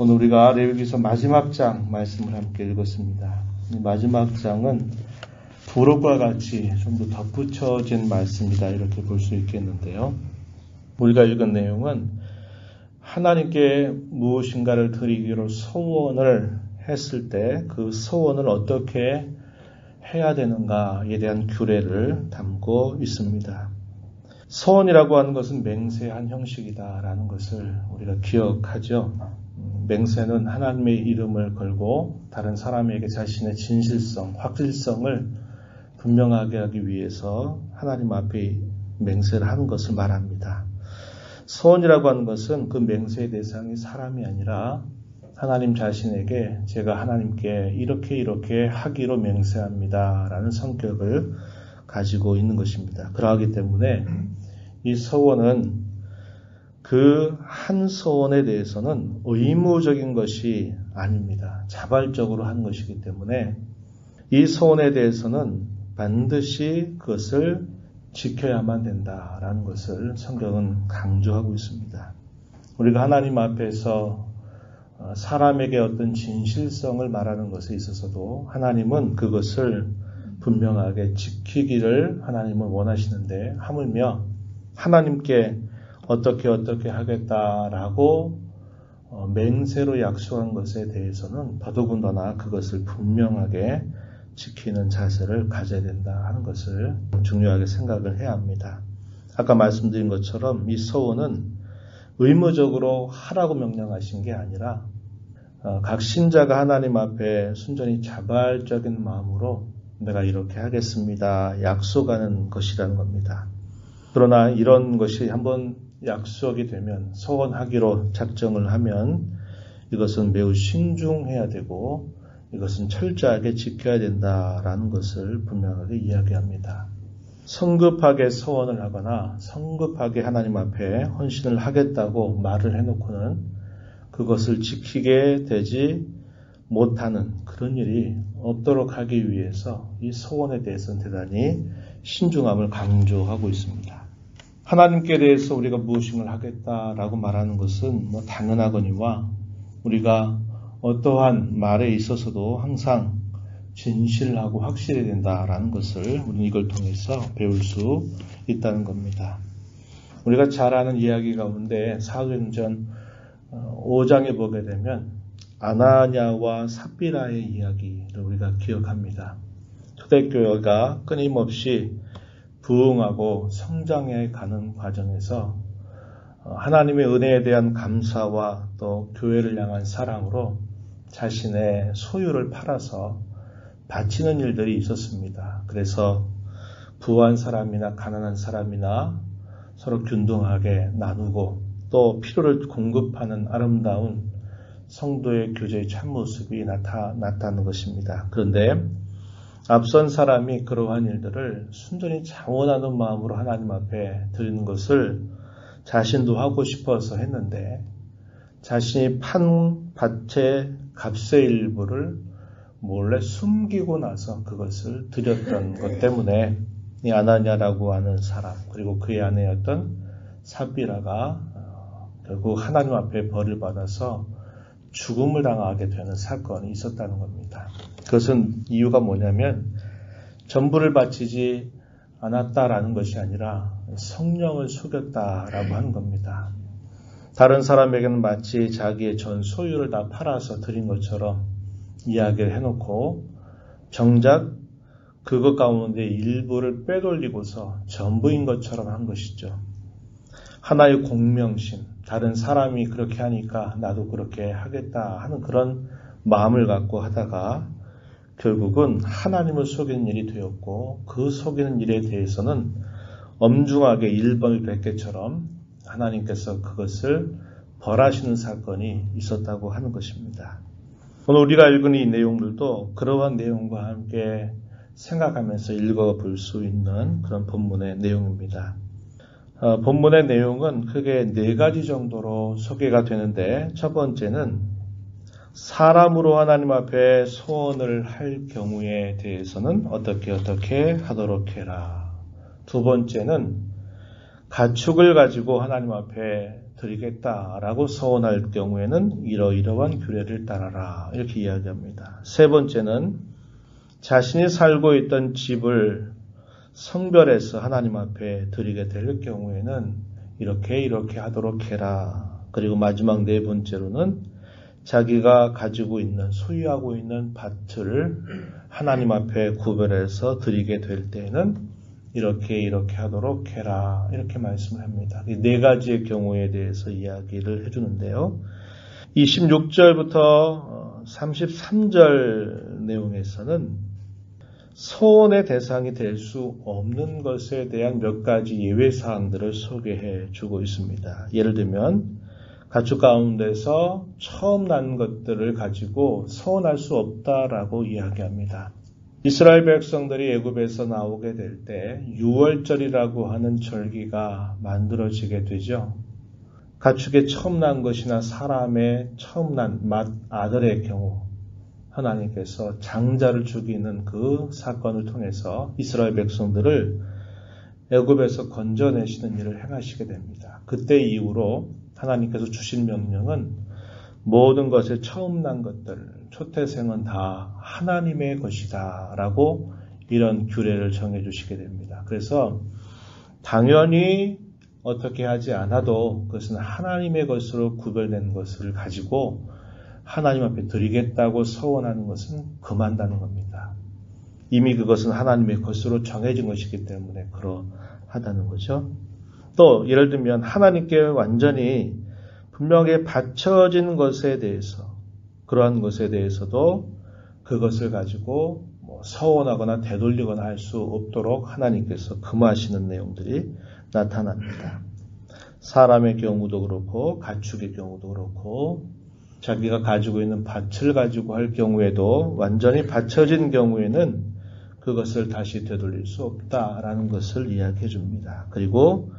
오늘 우리가 레위기서 마지막 장 말씀을 함께 읽었습니다. 이 마지막 장은 부록과 같이 좀 더 덧붙여진 말씀이다 이렇게 볼 수 있겠는데요. 우리가 읽은 내용은 하나님께 무엇인가를 드리기로 소원을 했을 때 그 소원을 어떻게 해야 되는가에 대한 규례를 담고 있습니다. 소원이라고 하는 것은 맹세한 형식이다라는 것을 우리가 기억하죠. 맹세는 하나님의 이름을 걸고 다른 사람에게 자신의 진실성, 확실성을 분명하게 하기 위해서 하나님 앞에 맹세를 하는 것을 말합니다. 소원이라고 하는 것은 그 맹세의 대상이 사람이 아니라 하나님 자신에게 제가 하나님께 이렇게 하기로 맹세합니다 라는 성격을 가지고 있는 것입니다. 그러하기 때문에 이 소원은 그 한 소원에 대해서는 의무적인 것이 아닙니다. 자발적으로 하는 것이기 때문에 이 소원에 대해서는 반드시 그것을 지켜야만 된다라는 것을 성경은 강조하고 있습니다. 우리가 하나님 앞에서 사람에게 어떤 진실성을 말하는 것에 있어서도 하나님은 그것을 분명하게 지키기를 하나님은 원하시는데 하물며 하나님께 어떻게 하겠다라고 맹세로 약속한 것에 대해서는 더더군다나 그것을 분명하게 지키는 자세를 가져야 된다 하는 것을 중요하게 생각을 해야 합니다. 아까 말씀드린 것처럼 이 소원은 의무적으로 하라고 명령하신 게 아니라 각 신자가 하나님 앞에 순전히 자발적인 마음으로 내가 이렇게 하겠습니다. 약속하는 것이라는 겁니다. 그러나 이런 것이 한번 약속이 되면 소원하기로 작정을 하면 이것은 매우 신중해야 되고 이것은 철저하게 지켜야 된다라는 것을 분명하게 이야기합니다. 성급하게 소원을 하거나 성급하게 하나님 앞에 헌신을 하겠다고 말을 해놓고는 그것을 지키게 되지 못하는 그런 일이 없도록 하기 위해서 이 소원에 대해서는 대단히 신중함을 강조하고 있습니다. 하나님께 대해서 우리가 무엇인가를 하겠다라고 말하는 것은 당연하거니와 우리가 어떠한 말에 있어서도 항상 진실하고 확실해야 된다라는 것을 우리는 이걸 통해서 배울 수 있다는 겁니다. 우리가 잘 아는 이야기 가운데 사도행전 5장에 보게 되면 아나니아와 삽비라의 이야기를 우리가 기억합니다. 초대교회가 끊임없이 부흥하고 성장해 가는 과정에서 하나님의 은혜에 대한 감사와 또 교회를 향한 사랑으로 자신의 소유를 팔아서 바치는 일들이 있었습니다. 그래서 부한 사람이나 가난한 사람이나 서로 균등하게 나누고 또 필요를 공급하는 아름다운 성도의 교제의 참모습이 나타나는 것입니다. 그런데 앞선 사람이 그러한 일들을 순전히 자원하는 마음으로 하나님 앞에 드리는 것을 자신도 하고 싶어서 했는데 자신이 판 밭의 값의 일부를 몰래 숨기고 나서 그것을 드렸던 것 때문에 이 아나니아라고 하는 사람 그리고 그의 아내였던 삽비라가 결국 하나님 앞에 벌을 받아서 죽음을 당하게 되는 사건이 있었다는 겁니다. 그것은 이유가 뭐냐면 전부를 바치지 않았다라는 것이 아니라 성령을 속였다라고 하는 겁니다. 다른 사람에게는 마치 자기의 전 소유를 다 팔아서 드린 것처럼 이야기를 해놓고 정작 그것 가운데 일부를 빼돌리고서 전부인 것처럼 한 것이죠. 하나의 공명심, 다른 사람이 그렇게 하니까 나도 그렇게 하겠다 하는 그런 마음을 갖고 하다가 결국은 하나님을 속이는 일이 되었고 그 속이는 일에 대해서는 엄중하게 일벌백계처럼 하나님께서 그것을 벌하시는 사건이 있었다고 하는 것입니다. 오늘 우리가 읽은 이 내용들도 그러한 내용과 함께 생각하면서 읽어볼 수 있는 그런 본문의 내용입니다. 본문의 내용은 크게 4가지 정도로 소개가 되는데 첫 번째는 사람으로 하나님 앞에 소원을 할 경우에 대해서는 어떻게 하도록 해라. 두 번째는 가축을 가지고 하나님 앞에 드리겠다라고 서원할 경우에는 이러이러한 규례를 따라라 이렇게 이야기합니다. 세 번째는 자신이 살고 있던 집을 성별해서 하나님 앞에 드리게 될 경우에는 이렇게 하도록 해라. 그리고 마지막 네 번째로는 자기가 가지고 있는 소유하고 있는 밭을 하나님 앞에 구별해서 드리게 될 때에는 이렇게 하도록 해라. 이렇게 말씀을 합니다. 이 네 가지의 경우에 대해서 이야기를 해주는데요. 26절부터 33절 내용에서는 소원의 대상이 될 수 없는 것에 대한 몇 가지 예외 사항들을 소개해 주고 있습니다. 예를 들면 가축 가운데서 처음 난 것들을 가지고 소원할 수 없다라고 이야기합니다. 이스라엘 백성들이 애굽에서 나오게 될 때 유월절이라고 하는 절기가 만들어지게 되죠. 가축의 처음 난 것이나 사람의 처음 난 아들의 경우 하나님께서 장자를 죽이는 그 사건을 통해서 이스라엘 백성들을 애굽에서 건져내시는 일을 행하시게 됩니다. 그때 이후로 하나님께서 주신 명령은 모든 것에 처음 난 것들, 초태생은 다 하나님의 것이다 라고 이런 규례를 정해주시게 됩니다. 그래서 당연히 어떻게 하지 않아도 그것은 하나님의 것으로 구별된 것을 가지고 하나님 앞에 드리겠다고 서원하는 것은 금한다는 겁니다. 이미 그것은 하나님의 것으로 정해진 것이기 때문에 그러하다는 거죠. 또 예를 들면 하나님께 완전히 분명히 바쳐진 것에 대해서 그러한 것에 대해서도 그것을 가지고 서원하거나 되돌리거나 할 수 없도록 하나님께서 금하시는 내용들이 나타납니다. 사람의 경우도 그렇고 가축의 경우도 그렇고 자기가 가지고 있는 밭을 가지고 할 경우에도 완전히 바쳐진 경우에는 그것을 다시 되돌릴 수 없다라는 것을 이야기해 줍니다. 그리고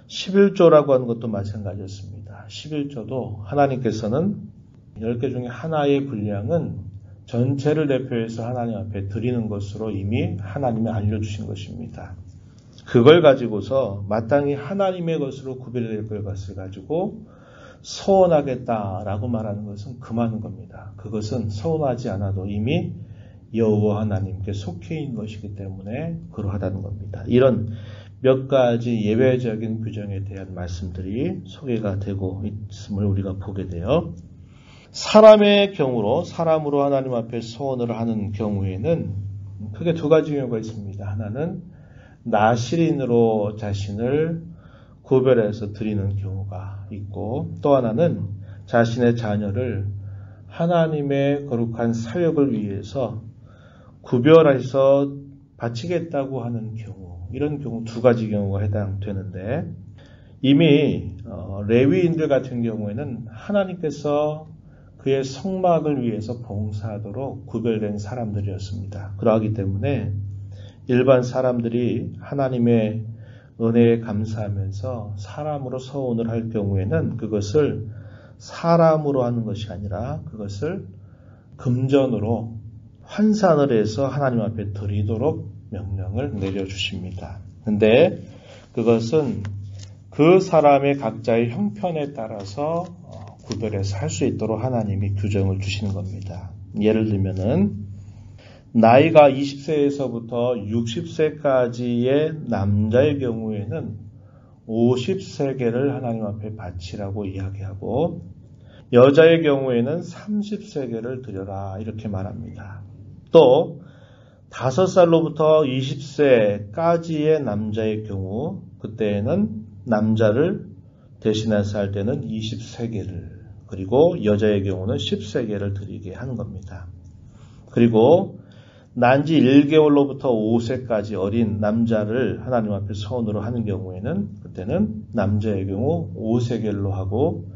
11조라고 하는 것도 마찬가지였습니다. 11조도 하나님께서는 10개 중에 하나의 분량은 전체를 대표해서 하나님 앞에 드리는 것으로 이미 하나님이 알려주신 것입니다. 그걸 가지고서 마땅히 하나님의 것으로 구별될 것을 가지고 서원하겠다라고 말하는 것은 금하는 겁니다. 그것은 서원하지 않아도 이미 여호와 하나님께 속해 있는 것이기 때문에 그러하다는 겁니다. 이런 몇 가지 예외적인 규정에 대한 말씀들이 소개가 되고 있음을 우리가 보게 돼요. 사람의 경우로 사람으로 하나님 앞에 서원을 하는 경우에는 크게 두 가지 경우가 있습니다. 하나는 나실인으로 자신을 구별해서 드리는 경우가 있고 또 하나는 자신의 자녀를 하나님의 거룩한 사역을 위해서 구별해서 바치겠다고 하는 경우 이런 경우 두 가지 경우가 해당되는데 이미 레위인들 같은 경우에는 하나님께서 그의 성막을 위해서 봉사하도록 구별된 사람들이었습니다. 그러하기 때문에 일반 사람들이 하나님의 은혜에 감사하면서 사람으로 서원을 할 경우에는 그것을 사람으로 하는 것이 아니라 그것을 금전으로 환산을 해서 하나님 앞에 드리도록 명령을 내려주십니다. 그런데 그것은 그 사람의 각자의 형편에 따라서 구별해서 할 수 있도록 하나님이 규정을 주시는 겁니다. 예를 들면은 나이가 20세에서부터 60세까지의 남자의 경우에는 50세겔을 하나님 앞에 바치라고 이야기하고 여자의 경우에는 30세겔을 드려라 이렇게 말합니다. 또 5살로부터 20세까지의 남자의 경우 그때에는 남자를 대신해서 할 때는 20세겔을 그리고 여자의 경우는 10세겔을 드리게 하는 겁니다. 그리고 난지 1개월로부터 5세까지 어린 남자를 하나님 앞에 서원으로 하는 경우에는 그때는 남자의 경우 5세겔로 하고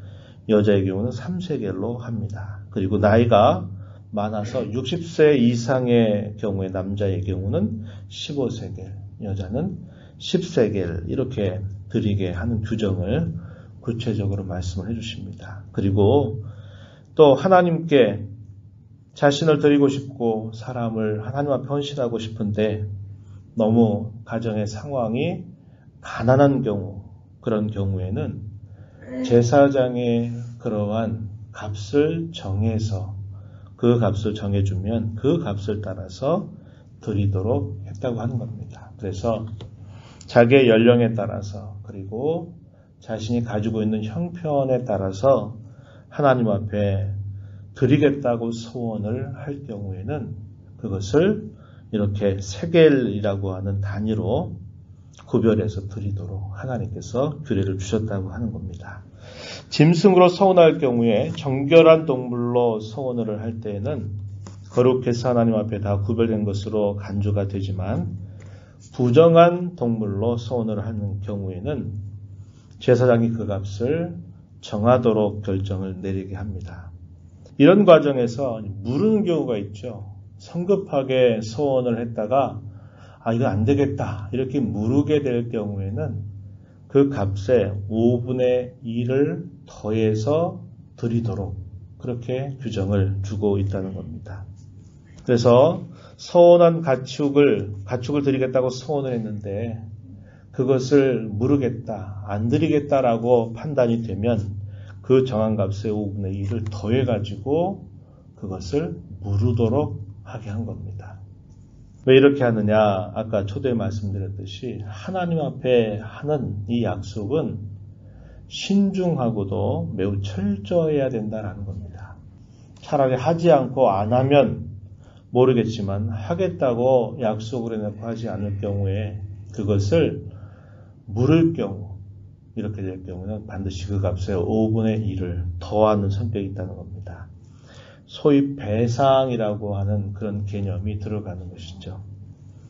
여자의 경우는 3세겔로 합니다. 그리고 나이가 많아서 60세 이상의 경우에 남자의 경우는 15세겔, 여자는 10세겔 이렇게 드리게 하는 규정을 구체적으로 말씀을 해주십니다. 그리고 또 하나님께 자신을 드리고 싶고 사람을 하나님 앞에 헌신하고 싶은데 너무 가정의 상황이 가난한 경우 그런 경우에는 제사장의 그러한 값을 정해서 그 값을 정해주면 그 값을 따라서 드리도록 했다고 하는 겁니다. 그래서 자기의 연령에 따라서 그리고 자신이 가지고 있는 형편에 따라서 하나님 앞에 드리겠다고 소원을 할 경우에는 그것을 이렇게 세겔이라고 하는 단위로 구별해서 드리도록 하나님께서 규례를 주셨다고 하는 겁니다. 짐승으로 서원할 경우에 정결한 동물로 서원을 할 때에는 거룩해서 하나님 앞에 다 구별된 것으로 간주가 되지만 부정한 동물로 서원을 하는 경우에는 제사장이 그 값을 정하도록 결정을 내리게 합니다. 이런 과정에서 물은 경우가 있죠. 성급하게 서원을 했다가 이거 안 되겠다 이렇게 물게 될 경우에는 그 값에 5분의 1을 더해서 드리도록 그렇게 규정을 주고 있다는 겁니다. 그래서 서원한 가축을 드리겠다고 서원을 했는데 그것을 물으겠다, 안 드리겠다라고 판단이 되면 그 정한 값의 5분의 1을 더해가지고 그것을 물으도록 하게 한 겁니다. 왜 이렇게 하느냐? 아까 초대에 말씀드렸듯이 하나님 앞에 하는 이 약속은 신중하고도 매우 철저해야 된다는 겁니다. 차라리 하지 않고 안 하면 모르겠지만 하겠다고 약속을 해놓고 하지 않을 경우에 그것을 물을 경우 이렇게 될 경우는 반드시 그 값에 5분의 1을 더하는 성격이 있다는 겁니다. 소위 배상이라고 하는 그런 개념이 들어가는 것이죠.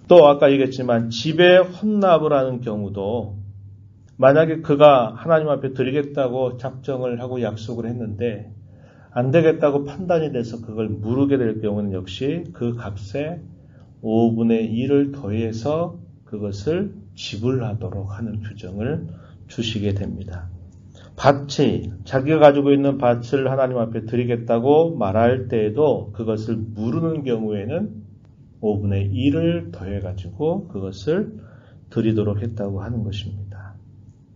또 아까 얘기했지만 집에 헌납을 하는 경우도 만약에 그가 하나님 앞에 드리겠다고 작정을 하고 약속을 했는데 안 되겠다고 판단이 돼서 그걸 물게 될 경우는 역시 그 값에 5분의 1을 더해서 그것을 지불하도록 하는 규정을 주시게 됩니다. 밭이 자기가 가지고 있는 밭을 하나님 앞에 드리겠다고 말할 때에도 그것을 물으는 경우에는 5분의 1을 더해가지고 그것을 드리도록 했다고 하는 것입니다.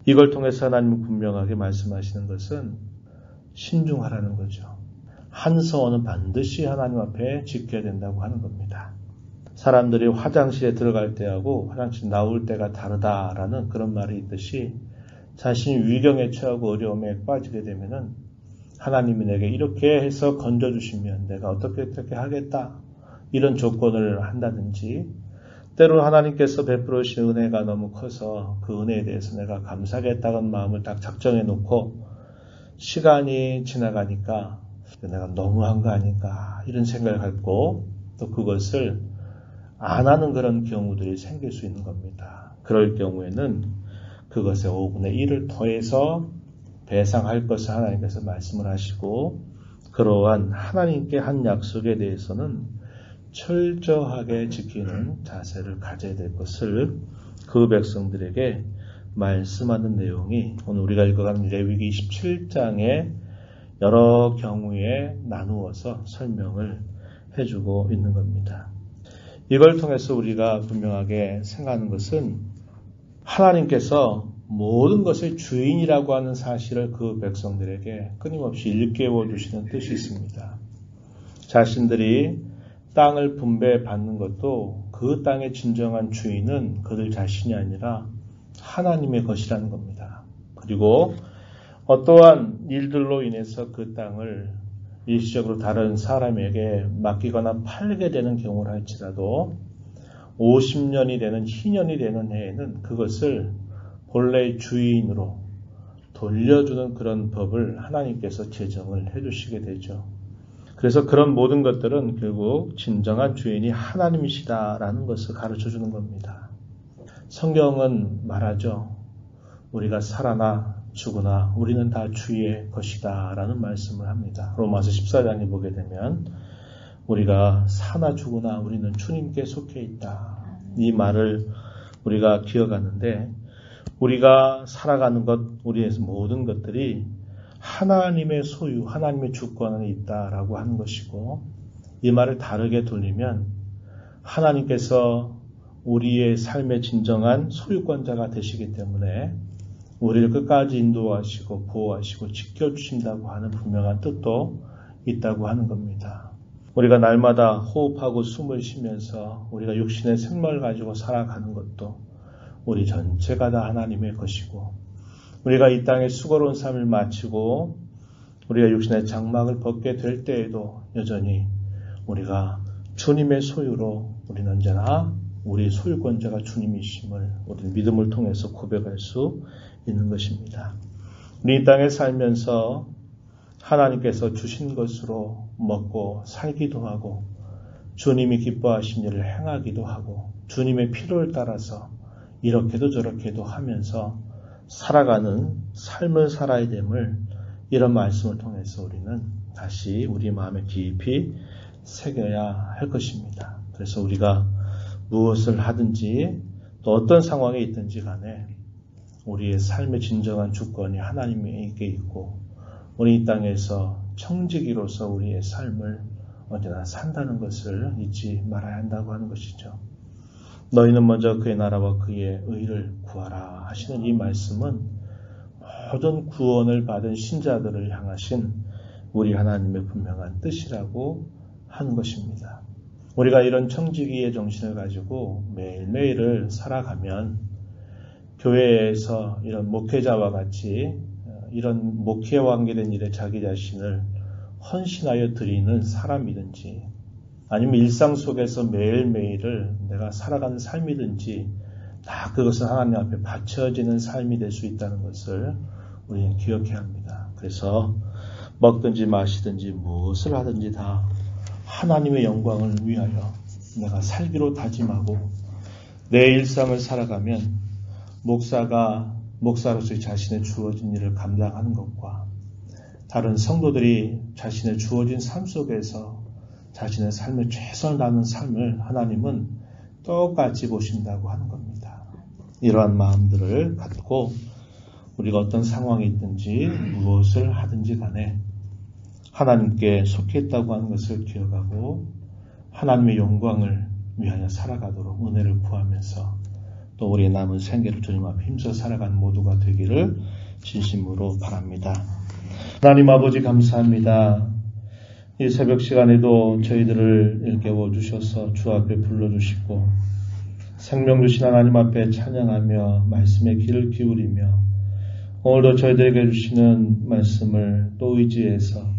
이걸 통해서 하나님은 분명하게 말씀하시는 것은 신중하라는 거죠. 한 서원은 반드시 하나님 앞에 지켜야 된다고 하는 겁니다. 사람들이 화장실에 들어갈 때하고 화장실 나올 때가 다르다라는 그런 말이 있듯이 자신이 위경에 처하고 어려움에 빠지게 되면은 하나님이 내게 이렇게 해서 건져주시면 내가 어떻게 하겠다 이런 조건을 한다든지 때로는 하나님께서 베풀어 주신 은혜가 너무 커서 그 은혜에 대해서 내가 감사하겠다는 마음을 딱 작정해 놓고 시간이 지나가니까 내가 너무한 거 아닌가 이런 생각을 갖고 또 그것을 안 하는 그런 경우들이 생길 수 있는 겁니다. 그럴 경우에는 그것에 5분의 1을 더해서 배상할 것을 하나님께서 말씀을 하시고 그러한 하나님께 한 약속에 대해서는 철저하게 지키는 자세를 가져야 될 것을 그 백성들에게 말씀하는 내용이 오늘 우리가 읽어가는 레위기 27장의 여러 경우에 나누어서 설명을 해주고 있는 겁니다. 이걸 통해서 우리가 분명하게 생각하는 것은 하나님께서 모든 것의 주인이라고 하는 사실을 그 백성들에게 끊임없이 일깨워 주시는 뜻이 있습니다. 자신들이 땅을 분배받는 것도 그 땅의 진정한 주인은 그들 자신이 아니라 하나님의 것이라는 겁니다. 그리고 어떠한 일들로 인해서 그 땅을 일시적으로 다른 사람에게 맡기거나 팔게 되는 경우를 할지라도 50년이 되는 희년이 되는 해에는 그것을 본래의 주인으로 돌려주는 그런 법을 하나님께서 제정을 해주시게 되죠. 그래서 그런 모든 것들은 결국 진정한 주인이 하나님이시다라는 것을 가르쳐주는 겁니다. 성경은 말하죠. 우리가 살아나 죽으나 우리는 다 주의 것이다 라는 말씀을 합니다. 로마서 14장에 보게 되면 우리가 사나 죽으나 우리는 주님께 속해 있다. 이 말을 우리가 기억하는데 우리가 살아가는 것, 우리의 모든 것들이 하나님의 소유, 하나님의 주권에 있다라고 하는 것이고 이 말을 다르게 돌리면 하나님께서 우리의 삶의 진정한 소유권자가 되시기 때문에 우리를 끝까지 인도하시고 보호하시고 지켜주신다고 하는 분명한 뜻도 있다고 하는 겁니다. 우리가 날마다 호흡하고 숨을 쉬면서 우리가 육신의 생명을 가지고 살아가는 것도 우리 전체가 다 하나님의 것이고, 우리가 이 땅에 수고로운 삶을 마치고 우리가 육신의 장막을 벗게 될 때에도 여전히 우리가 주님의 소유로 우리는 언제나 우리 소유권자가 주님이심을 우리는 믿음을 통해서 고백할 수 있는 것입니다. 우리 이 땅에 살면서 하나님께서 주신 것으로 먹고 살기도 하고 주님이 기뻐하신 일을 행하기도 하고 주님의 필요를 따라서 이렇게도 저렇게도 하면서 살아가는 삶을 살아야 됨을 이런 말씀을 통해서 우리는 다시 우리 마음에 깊이 새겨야 할 것입니다. 그래서 우리가 무엇을 하든지 또 어떤 상황에 있든지 간에 우리의 삶의 진정한 주권이 하나님에게 있고 우리 이 땅에서 청지기로서 우리의 삶을 언제나 산다는 것을 잊지 말아야 한다고 하는 것이죠. 너희는 먼저 그의 나라와 그의 의를 구하라 하시는 이 말씀은 모든 구원을 받은 신자들을 향하신 우리 하나님의 분명한 뜻이라고 하는 것입니다. 우리가 이런 청지기의 정신을 가지고 매일매일을 살아가면 교회에서 이런 목회자와 같이 이런 목회와 관계된 일에 자기 자신을 헌신하여 드리는 사람이든지 아니면 일상 속에서 매일매일을 내가 살아가는 삶이든지 다 그것은 하나님 앞에 바쳐지는 삶이 될 수 있다는 것을 우리는 기억해야 합니다. 그래서 먹든지 마시든지 무엇을 하든지 다 하나님의 영광을 위하여 내가 살기로 다짐하고 내 일상을 살아가면 목사로서의 자신의 주어진 일을 감당하는 것과 다른 성도들이 자신의 주어진 삶 속에서 자신의 삶에 최선을 다하는 삶을 하나님은 똑같이 보신다고 하는 겁니다. 이러한 마음들을 갖고 우리가 어떤 상황이 있든지 무엇을 하든지 간에 하나님께 속해 있다고 하는 것을 기억하고 하나님의 영광을 위하여 살아가도록 은혜를 구하면서 또 우리의 남은 생애를 주님 앞에 힘써 살아가는 모두가 되기를 진심으로 바랍니다. 하나님 아버지 감사합니다. 이 새벽 시간에도 저희들을 일깨워 주셔서 주 앞에 불러주시고 생명 주신 하나님 앞에 찬양하며 말씀에 귀를 기울이며 오늘도 저희들에게 주시는 말씀을 또 의지해서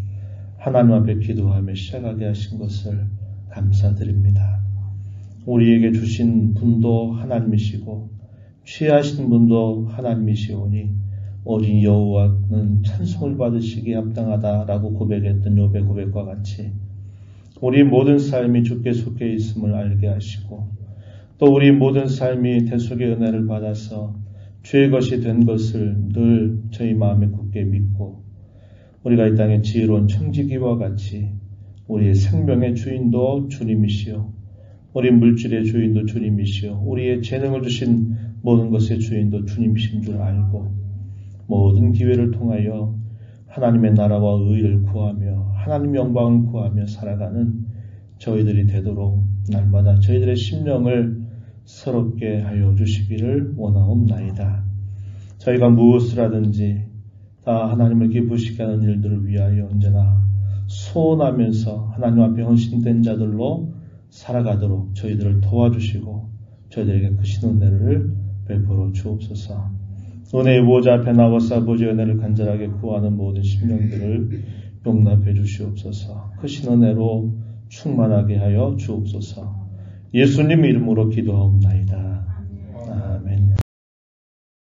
하나님 앞에 기도하며 시작하게 하신 것을 감사드립니다. 우리에게 주신 분도 하나님이시고 취하신 분도 하나님이시오니 오직 여호와는 찬송을 받으시기에 합당하다라고 고백했던 욥의 고백과 같이 우리 모든 삶이 주께 속해 있음을 알게 하시고 또 우리 모든 삶이 대속의 은혜를 받아서 주의 것이 된 것을 늘 저희 마음에 굳게 믿고 우리가 이 땅의 지혜로운 청지기와 같이 우리의 생명의 주인도 주님이시오 우리 물질의 주인도 주님이시오 우리의 재능을 주신 모든 것의 주인도 주님이신 줄 알고 모든 기회를 통하여 하나님의 나라와 의를 구하며 하나님의 영광을 구하며 살아가는 저희들이 되도록 날마다 저희들의 심령을 새롭게 하여 주시기를 원하옵나이다. 저희가 무엇을 하든지 다 하나님을 기쁘시게 하는 일들을 위하여 언제나 소원하면서 하나님 앞에 헌신된 자들로 살아가도록 저희들을 도와주시고 저희들에게 크신 은혜를 베풀어 주옵소서. 은혜의 보좌 앞에 나와서 아버지의 은혜를 간절하게 구하는 모든 심령들을 용납해 주시옵소서. 크신 은혜로 충만하게 하여 주옵소서. 예수님 이름으로 기도하옵나이다.